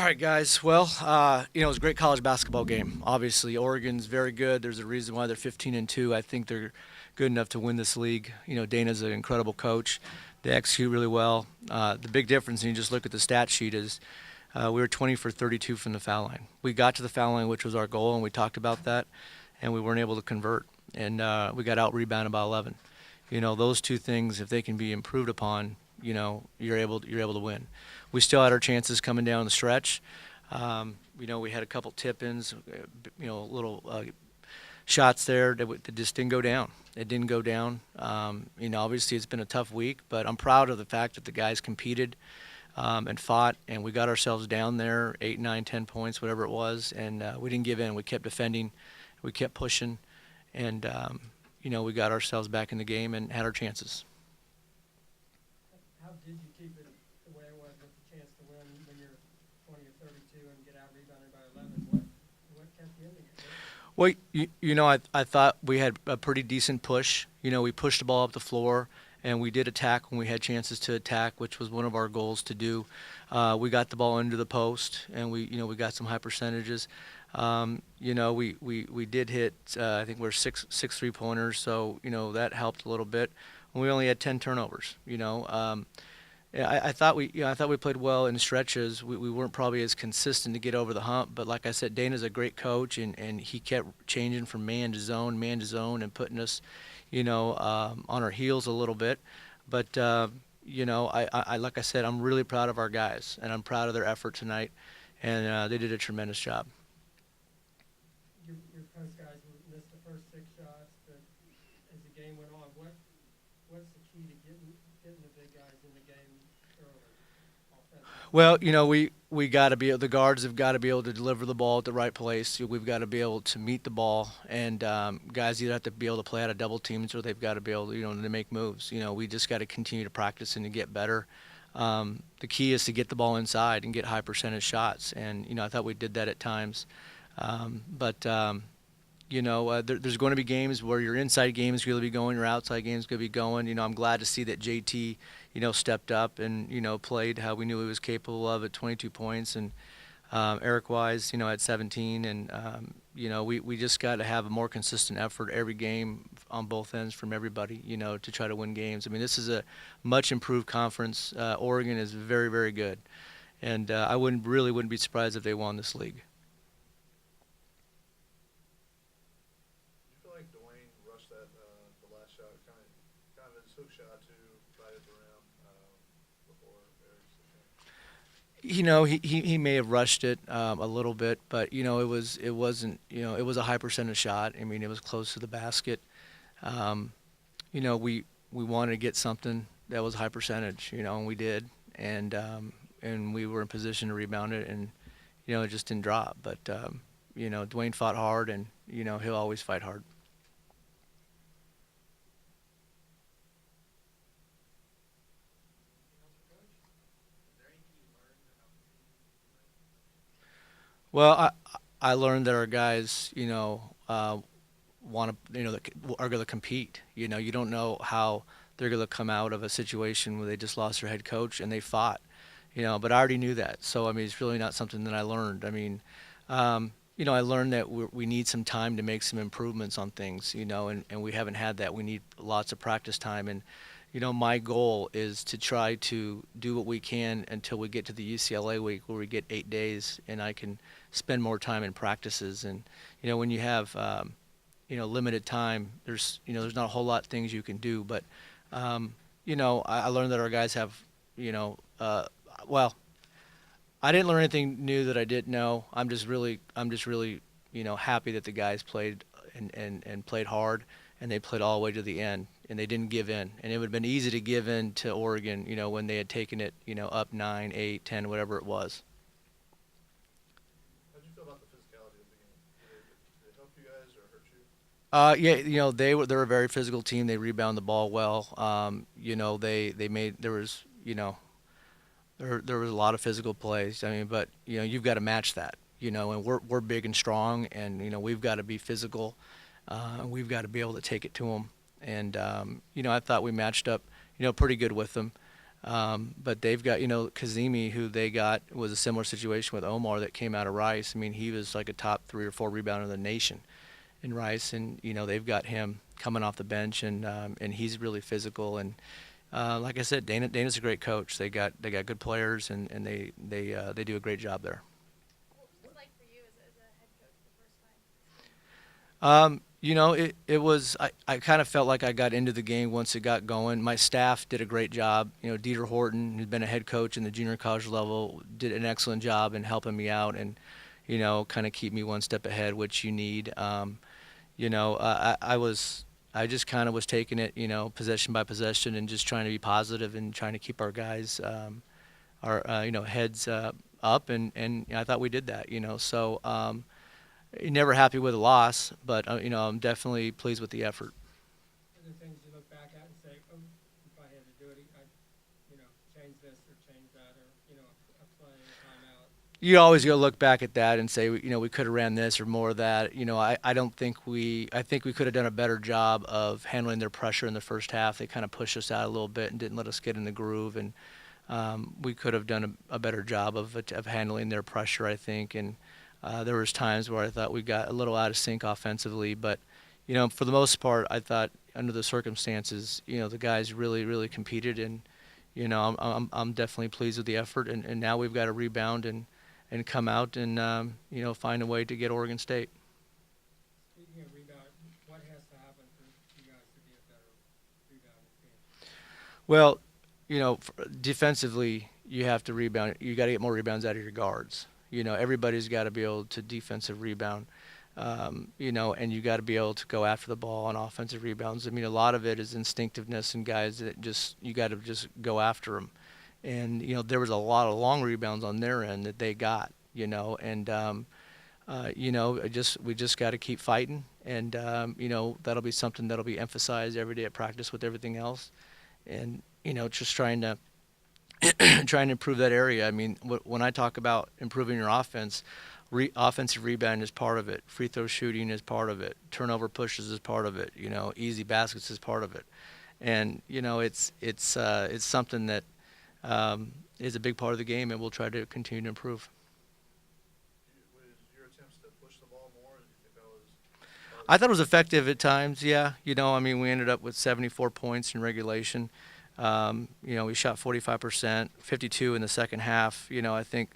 right, guys. Well, it was a great college basketball game. Obviously, Oregon's very good. There's a reason why they're 15-2. I think they're good enough to win this league. Dana's an incredible coach. They execute really well. The big difference, and you just look at the stat sheet, is we were 20 for 32 from the foul line. We got to the foul line, which was our goal, and we talked about that, and we weren't able to convert. And we got out-rebounded by 11. Those two things, if they can be improved upon, you're able to win. We still had our chances coming down the stretch. We had a couple tip-ins, little shots there that just didn't go down. It didn't go down. Obviously it's been a tough week, but I'm proud of the fact that the guys competed and fought, and we got ourselves down there 8, 9, 10 points, whatever it was, and we didn't give in. We kept defending, we kept pushing, and we got ourselves back in the game and had our chances. How did you keep it the way it was with the chance to win when you're 20 or 32 and get out rebounded by 11? What kept you in the game? Well, I thought we had a pretty decent push. We pushed the ball up the floor, and we did attack when we had chances to attack, which was one of our goals to do. We got the ball into the post, and we got some high percentages. We did hit, I think we're six 3-pointers, so that helped a little bit. And we only had 10 turnovers. I thought we played well in stretches. We weren't probably as consistent to get over the hump, but like I said, Dana's a great coach, and he kept changing from man to zone, and putting us, on our heels a little bit. But I like I said, I'm really proud of our guys, and I'm proud of their effort tonight, and they did a tremendous job. Your post guys missed the first 6 shots, but as the game went on, what's the key to getting the big guys in the game early, offensively? Well, we got to be the guards have got to be able to deliver the ball at the right place. We've got to be able to meet the ball, and guys either have to be able to play out of double teams or they've got to be able to make moves. We just got to continue to practice and to get better. The key is to get the ball inside and get high percentage shots, and I thought we did that at times. There's going to be games where your inside game is going to be going, your outside game is going to be going. I'm glad to see that JT, stepped up and, played how we knew he was capable of at 22 points. And Eric Wise, at 17. And, we just got to have a more consistent effort every game on both ends from everybody, to try to win games. I mean, this is a much improved conference. Oregon is very, very good. And I wouldn't be surprised if they won this league. The last shot, kind of his hook shot to right at the rim before Eric's attempt. He may have rushed it a little bit, but it was a high percentage shot. I mean, it was close to the basket. We wanted to get something that was high percentage, and we did, and we were in position to rebound it, and it just didn't drop. But Dwayne fought hard, and he'll always fight hard. Well, I learned that our guys, want to, are going to compete. You don't know how they're going to come out of a situation where they just lost their head coach and they fought. But I already knew that. So I mean, it's really not something that I learned. I mean, I learned that we need some time to make some improvements on things. And we haven't had that. We need lots of practice time. And my goal is to try to do what we can until we get to the UCLA week where we get 8 days and I can spend more time in practices. And, when you have, limited time, there's not a whole lot of things you can do. But, I learned that our guys have, well, I didn't learn anything new that I didn't know. I'm just really, happy that the guys played and played hard, and they played all the way to the end, and they didn't give in. And it would have been easy to give in to Oregon, when they had taken it, up 9, 8, 10, whatever it was. How did you feel about the physicality of the game? Did it help you guys or hurt you? Yeah, they're a very physical team. They rebound the ball well. They made there was there was a lot of physical plays. I mean, but you've got to match that. And we're big and strong, and we've got to be physical. We've got to be able to take it to them. And I thought we matched up pretty good with them. But they've got, Kazemi, who they got was a similar situation with Omar that came out of Rice. I mean, he was like a top 3 or 4 rebounder in the nation in Rice, and they've got him coming off the bench, and he's really physical. And like I said, Dana's a great coach. They got good players, and they do a great job there. What was it like for you as a head coach the first time? It was I kind of felt like I got into the game once it got going. My staff did a great job. Dieter Horton, who's been a head coach in the junior college level, did an excellent job in helping me out and kind of keep me one step ahead, which you need. I just kind of was taking it, possession by possession and just trying to be positive and trying to keep our guys our heads up, and I thought we did that. So. Never happy with a loss, but I'm definitely pleased with the effort. Are there things you look back at and say, oh, if I had to do it, I'd, change this or change that or, a play, a timeout? You always go look back at that and say, we could have ran this or more of that. I don't think I think we could have done a better job of handling their pressure in the first half. They kind of pushed us out a little bit and didn't let us get in the groove, and we could have done a better job of handling their pressure, I think. And there was times where I thought we got a little out of sync offensively, but for the most part, I thought under the circumstances, the guys really, really competed, and I'm definitely pleased with the effort. And now we've got to rebound and come out and find a way to get Oregon State. Speaking of rebound, what has to happen for you guys to be a better rebounding team? Well, defensively, you have to rebound. You got to get more rebounds out of your guards. Everybody's got to be able to defensive rebound, and you got to be able to go after the ball on offensive rebounds. I mean, a lot of it is instinctiveness and guys that you got to just go after them. And, there was a lot of long rebounds on their end that they got, and, we just got to keep fighting. And, that'll be something that'll be emphasized every day at practice with everything else. And, just trying to improve that area. I mean, when I talk about improving your offense, offensive rebound is part of it. Free throw shooting is part of it. Turnover pushes is part of it. Easy baskets is part of it. And it's something that is a big part of the game, and we'll try to continue to improve. Was your attempts to push the ball more? Did you think that was part I of thought it was effective at times. Yeah, I mean, we ended up with 74 points in regulation. We shot 45%, 52 in the second half. I think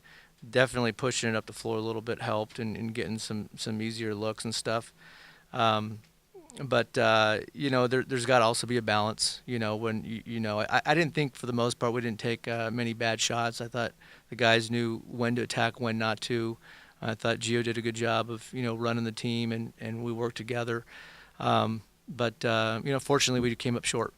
definitely pushing it up the floor a little bit helped and getting some easier looks and stuff. But there's got to also be a balance. When I didn't think for the most part we didn't take many bad shots. I thought the guys knew when to attack, when not to. I thought Gio did a good job of running the team, and we worked together. But fortunately we came up short.